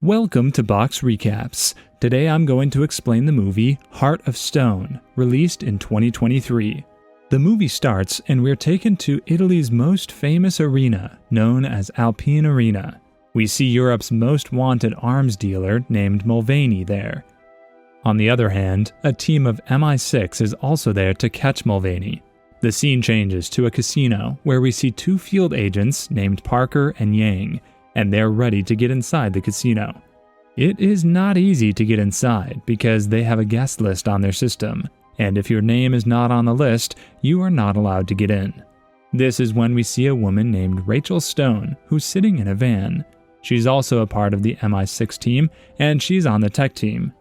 Welcome to Box Recaps. Today I'm going to explain the movie Heart of Stone, released in 2023. The movie starts and we're taken to Italy's most famous arena, known as Alpine Arena. We see Europe's most wanted arms dealer named Mulvaney there. On the other hand, a team of MI6 is also there to catch Mulvaney. The scene changes to a casino where we see two field agents named Parker and Yang, and they're ready to get inside the casino. It is not easy to get inside because they have a guest list on their system, and if your name is not on the list, you are not allowed to get in. This is when we see a woman named Rachel Stone who's sitting in a van. She's also a part of the MI6 team, and she's on the tech team.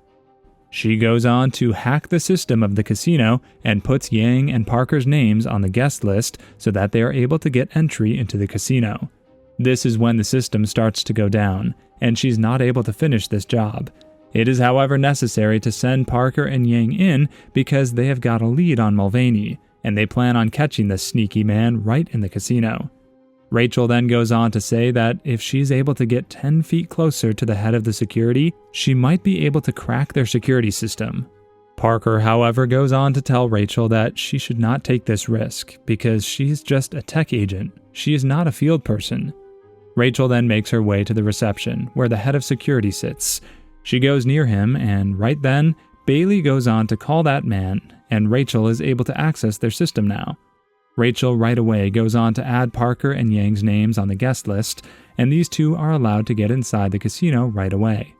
She goes on to hack the system of the casino and puts Yang and Parker's names on the guest list so that they are able to get entry into the casino. This is when the system starts to go down, and she's not able to finish this job. It is, however, necessary to send Parker and Yang in because they have got a lead on Mulvaney, and they plan on catching this sneaky man right in the casino. Rachel then goes on to say that if she's able to get 10 feet closer to the head of the security, she might be able to crack their security system. Parker, however, goes on to tell Rachel that she should not take this risk because she's just a tech agent. She is not a field person. Rachel then makes her way to the reception, where the head of security sits. She goes near him, and right then, Bailey goes on to call that man, and Rachel is able to access their system now. Rachel right away goes on to add Parker and Yang's names on the guest list, and these two are allowed to get inside the casino right away.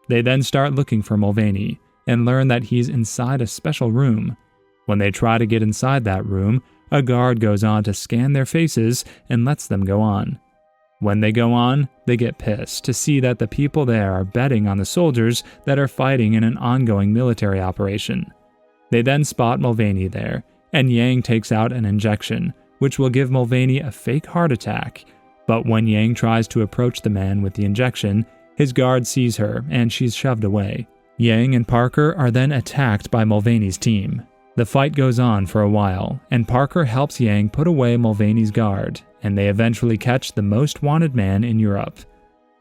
They then start looking for Mulvaney, and learn that he's inside a special room. When they try to get inside that room, a guard goes on to scan their faces and lets them go on. When they go on, they get pissed to see that the people there are betting on the soldiers that are fighting in an ongoing military operation. They then spot Mulvaney there, and Yang takes out an injection, which will give Mulvaney a fake heart attack. But when Yang tries to approach the man with the injection, his guard sees her and she's shoved away. Yang and Parker are then attacked by Mulvaney's team. The fight goes on for a while, and Parker helps Yang put away Mulvaney's guard, and they eventually catch the most wanted man in Europe.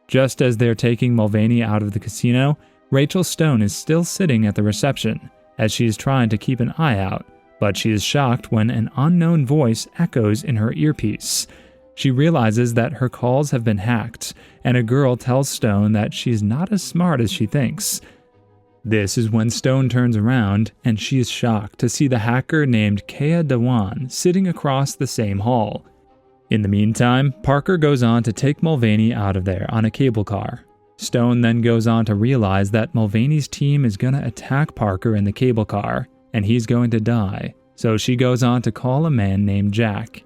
Just as they're taking Mulvaney out of the casino, Rachel Stone is still sitting at the reception, as she is trying to keep an eye out, but she is shocked when an unknown voice echoes in her earpiece. She realizes that her calls have been hacked, and a girl tells Stone that she's not as smart as she thinks. This is when Stone turns around, and she is shocked to see the hacker named Kea Dewan sitting across the same hall. In the meantime, Parker goes on to take Mulvaney out of there on a cable car. Stone then goes on to realize that Mulvaney's team is going to attack Parker in the cable car, and he's going to die, so she goes on to call a man named Jack.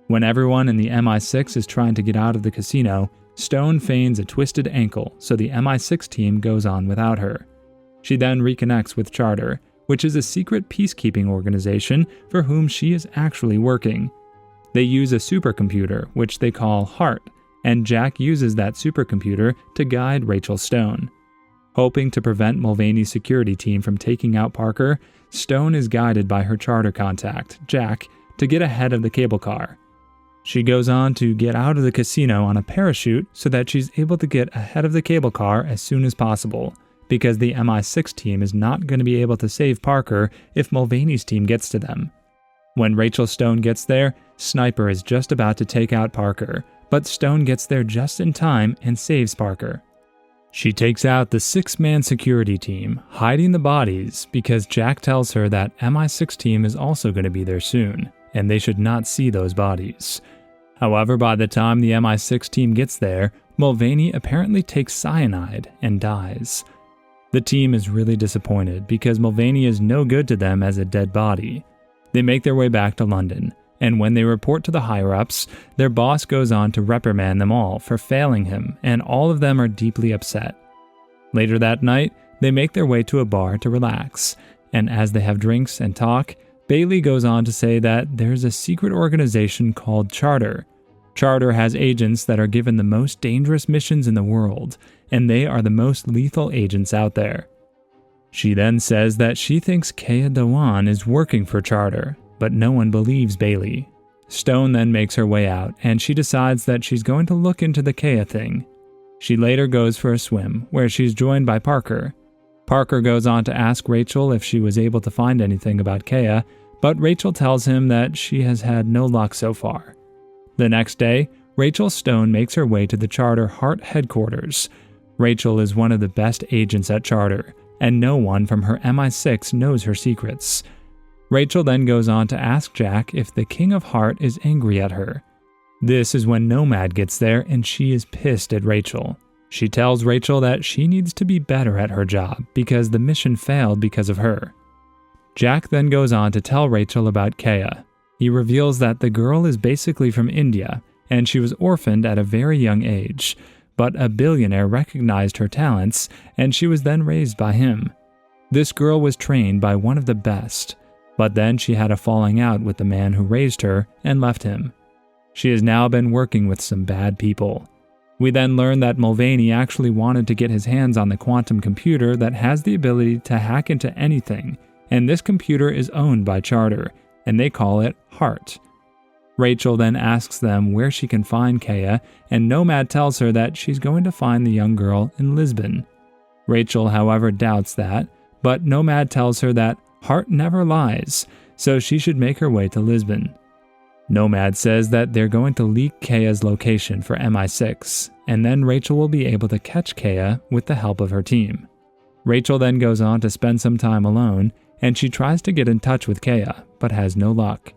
When everyone in the MI6 is trying to get out of the casino, Stone feigns a twisted ankle, so the MI6 team goes on without her. She then reconnects with Charter, which is a secret peacekeeping organization for whom she is actually working. They use a supercomputer, which they call Heart, and Jack uses that supercomputer to guide Rachel Stone. Hoping to prevent Mulvaney's security team from taking out Parker, Stone is guided by her Charter contact, Jack, to get ahead of the cable car. She goes on to get out of the casino on a parachute so that she's able to get ahead of the cable car as soon as possible, because the MI6 team is not going to be able to save Parker if Mulvaney's team gets to them. When Rachel Stone gets there, Sniper is just about to take out Parker, but Stone gets there just in time and saves Parker. She takes out the 6-man security team, hiding the bodies because Jack tells her that MI6 team is also going to be there soon, and they should not see those bodies. However, by the time the MI6 team gets there, Mulvaney apparently takes cyanide and dies. The team is really disappointed because Mulvaney is no good to them as a dead body. They make their way back to London, and when they report to the higher-ups, their boss goes on to reprimand them all for failing him, and all of them are deeply upset. Later that night, they make their way to a bar to relax, and as they have drinks and talk, Bailey goes on to say that there's a secret organization called Charter. Charter has agents that are given the most dangerous missions in the world, and they are the most lethal agents out there. She then says that she thinks Kea Dewan is working for Charter, but no one believes Bailey. Stone then makes her way out, and she decides that she's going to look into the Kea thing. She later goes for a swim, where she's joined by Parker. Parker goes on to ask Rachel if she was able to find anything about Kea, but Rachel tells him that she has had no luck so far. The next day, Rachel Stone makes her way to the Charter Hart headquarters. Rachel is one of the best agents at Charter, and no one from her MI6 knows her secrets. Rachel then goes on to ask Jack if the King of Hart is angry at her. This is when Nomad gets there and she is pissed at Rachel. She tells Rachel that she needs to be better at her job because the mission failed because of her. Jack then goes on to tell Rachel about Kea. He reveals that the girl is basically from India and she was orphaned at a very young age, but a billionaire recognized her talents and she was then raised by him. This girl was trained by one of the best, but then she had a falling out with the man who raised her and left him. She has now been working with some bad people. We then learn that Mulvaney actually wanted to get his hands on the quantum computer that has the ability to hack into anything, and this computer is owned by Charter, and they call it Hart. Rachel then asks them where she can find Kea, and Nomad tells her that she's going to find the young girl in Lisbon. Rachel, however, doubts that, but Nomad tells her that Hart never lies, so she should make her way to Lisbon. Nomad says that they're going to leak Kea's location for MI6, and then Rachel will be able to catch Kea with the help of her team. Rachel then goes on to spend some time alone, and she tries to get in touch with Kea, but has no luck.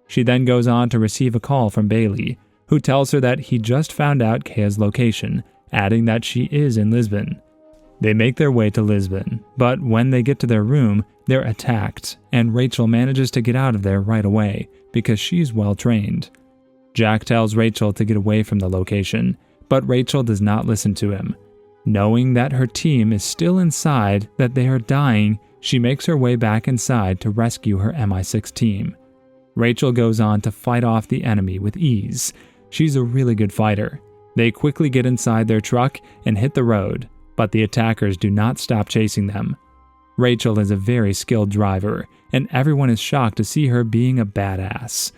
She then goes on to receive a call from Bailey, who tells her that he just found out Kea's location, adding that she is in Lisbon. They make their way to Lisbon, but when they get to their room, they're attacked, and Rachel manages to get out of there right away because she's well trained. Jack tells Rachel to get away from the location, but Rachel does not listen to him. Knowing that her team is still inside, that they are dying, she makes her way back inside to rescue her MI6 team. Rachel goes on to fight off the enemy with ease. She's a really good fighter. They quickly get inside their truck and hit the road, but the attackers do not stop chasing them. Rachel is a very skilled driver, and everyone is shocked to see her being a badass.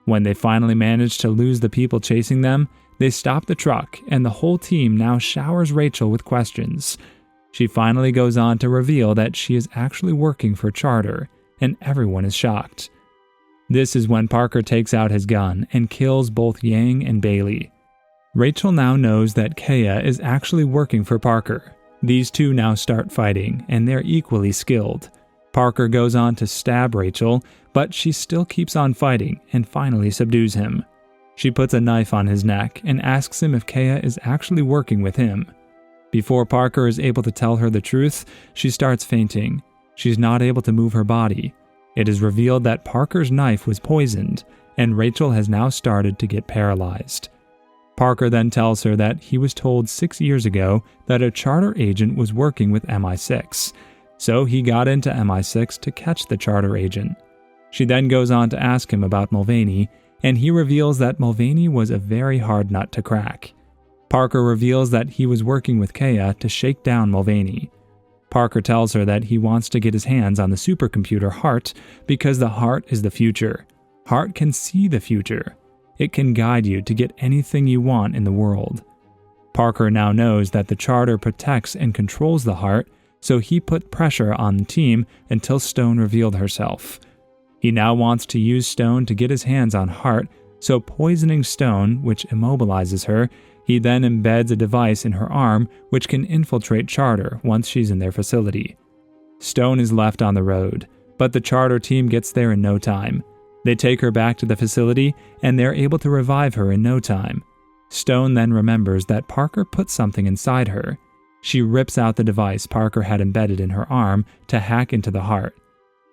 When they finally manage to lose the people chasing them, they stop the truck, and the whole team now showers Rachel with questions. She finally goes on to reveal that she is actually working for Charter, and everyone is shocked. This is when Parker takes out his gun and kills both Yang and Bailey. Rachel now knows that Kea is actually working for Parker. These two now start fighting, and they're equally skilled. Parker goes on to stab Rachel, but she still keeps on fighting and finally subdues him. She puts a knife on his neck and asks him if Kea is actually working with him. Before Parker is able to tell her the truth, she starts fainting. She's not able to move her body. It is revealed that Parker's knife was poisoned, and Rachel has now started to get paralyzed. Parker then tells her that he was told 6 years ago that a Charter agent was working with MI6, so he got into MI6 to catch the Charter agent. She then goes on to ask him about Mulvaney, and he reveals that Mulvaney was a very hard nut to crack. Parker reveals that he was working with Kea to shake down Mulvaney. Parker tells her that he wants to get his hands on the supercomputer Hart because the Hart is the future. Hart can see the future. It can guide you to get anything you want in the world. Parker now knows that the Charter protects and controls the Hart, so he put pressure on the team until Stone revealed herself. He now wants to use Stone to get his hands on Hart, so poisoning Stone, which immobilizes her, he then embeds a device in her arm which can infiltrate Charter once she's in their facility. Stone is left on the road, but the Charter team gets there in no time. They take her back to the facility, and they're able to revive her in no time. Stone then remembers that Parker put something inside her. She rips out the device Parker had embedded in her arm to hack into the Hart.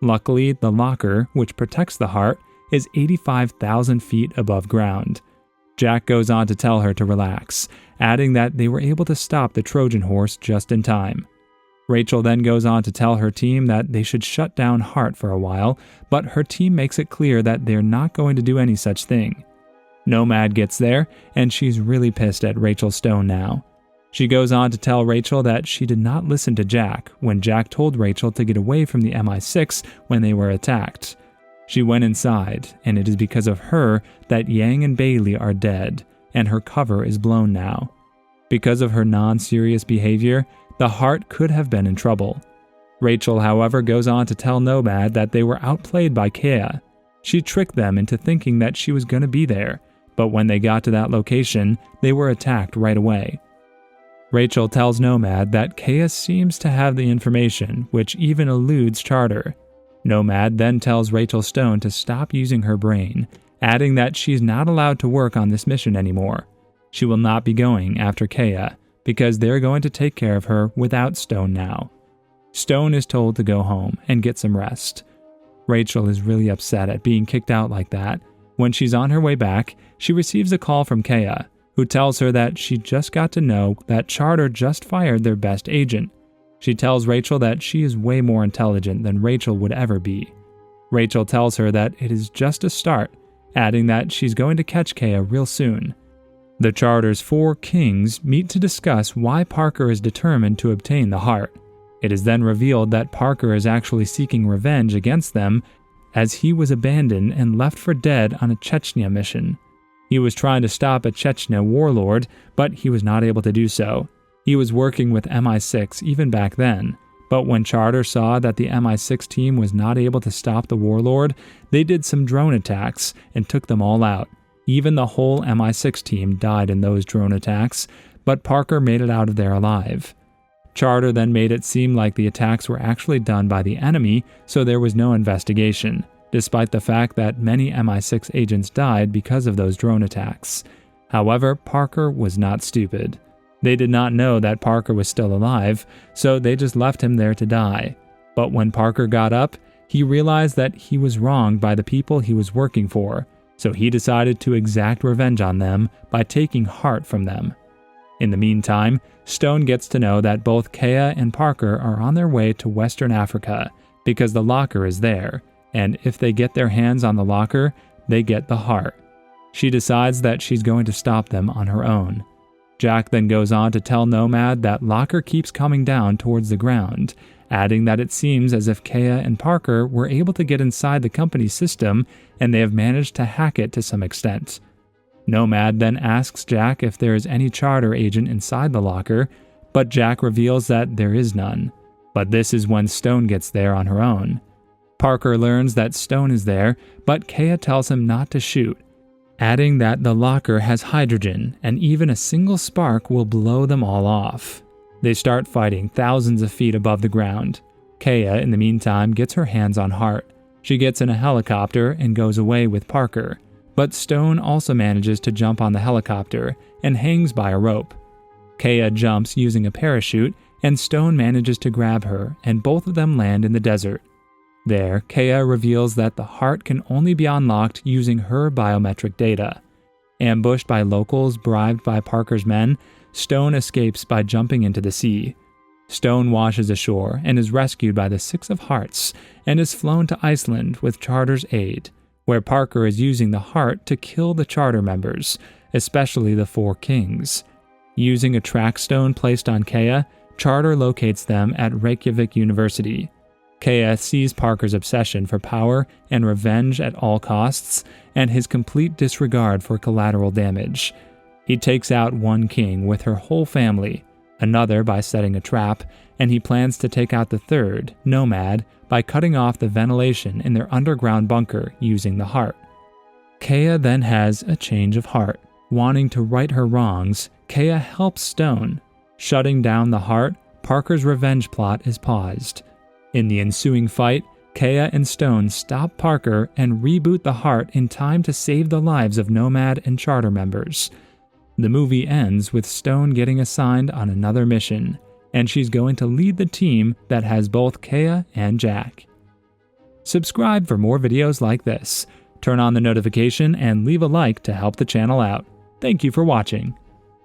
Luckily, the locker, which protects the Hart, is 85,000 feet above ground. Jack goes on to tell her to relax, adding that they were able to stop the Trojan horse just in time. Rachel then goes on to tell her team that they should shut down Hart for a while, but her team makes it clear that they're not going to do any such thing. Nomad gets there, and she's really pissed at Rachel Stone now. She goes on to tell Rachel that she did not listen to Jack when Jack told Rachel to get away from the MI6 when they were attacked. She went inside, and it is because of her that Yang and Bailey are dead, and her cover is blown now. Because of her non-serious behavior, the Heart could have been in trouble. Rachel, however, goes on to tell Nomad that they were outplayed by Kea. She tricked them into thinking that she was going to be there, but when they got to that location, they were attacked right away. Rachel tells Nomad that Kea seems to have the information, which even eludes Charter. Nomad then tells Rachel Stone to stop using her brain, adding that she's not allowed to work on this mission anymore. She will not be going after Kea, because they're going to take care of her without Stone now. Stone is told to go home and get some rest. Rachel is really upset at being kicked out like that. When she's on her way back, she receives a call from Kea, who tells her that she just got to know that Charter just fired their best agent. She tells Rachel that she is way more intelligent than Rachel would ever be. Rachel tells her that it is just a start, adding that she's going to catch Kea real soon. The Charter's 4 kings meet to discuss why Parker is determined to obtain the Heart. It is then revealed that Parker is actually seeking revenge against them, as he was abandoned and left for dead on a Chechnya mission. He was trying to stop a Chechnya warlord, but he was not able to do so. He was working with MI6 even back then, but when Charter saw that the MI6 team was not able to stop the warlord, they did some drone attacks and took them all out. Even the whole MI6 team died in those drone attacks, but Parker made it out of there alive. Charter then made it seem like the attacks were actually done by the enemy, so there was no investigation, despite the fact that many MI6 agents died because of those drone attacks. However, Parker was not stupid. They did not know that Parker was still alive, so they just left him there to die. But when Parker got up, he realized that he was wronged by the people he was working for, so he decided to exact revenge on them by taking Heart from them. In the meantime, Stone gets to know that both Kea and Parker are on their way to Western Africa because the locker is there, and if they get their hands on the locker, they get the Heart. She decides that she's going to stop them on her own. Jack then goes on to tell Nomad that locker keeps coming down towards the ground, adding that it seems as if Kea and Parker were able to get inside the company's system and they have managed to hack it to some extent. Nomad then asks Jack if there is any Charter agent inside the locker, but Jack reveals that there is none. But this is when Stone gets there on her own. Parker learns that Stone is there, but Kea tells him not to shoot, adding that the locker has hydrogen and even a single spark will blow them all off. They start fighting thousands of feet above the ground. Kea, in the meantime, gets her hands on Heart. She gets in a helicopter and goes away with Parker, but Stone also manages to jump on the helicopter and hangs by a rope. Kea jumps using a parachute, and Stone manages to grab her, and both of them land in the desert. There, Kea reveals that the Heart can only be unlocked using her biometric data. Ambushed by locals bribed by Parker's men, Stone escapes by jumping into the sea. Stone washes ashore and is rescued by the Six of Hearts and is flown to Iceland with Charter's aid, where Parker is using the Heart to kill the Charter members, especially the 4 kings. Using a track stone placed on Kea, Charter locates them at Reykjavik University. Kea sees Parker's obsession for power and revenge at all costs, and his complete disregard for collateral damage. He takes out one king with her whole family, another by setting a trap, and he plans to take out the third, Nomad, by cutting off the ventilation in their underground bunker using the Heart. Kea then has a change of heart. Wanting to right her wrongs, Kea helps Stone. Shutting down the Heart, Parker's revenge plot is paused. In the ensuing fight, Kea and Stone stop Parker and reboot the Heart in time to save the lives of Nomad and Charter members. The movie ends with Stone getting assigned on another mission, and she's going to lead the team that has both Kea and Jack. Subscribe for more videos like this. Turn on the notification and leave a like to help the channel out. Thank you for watching.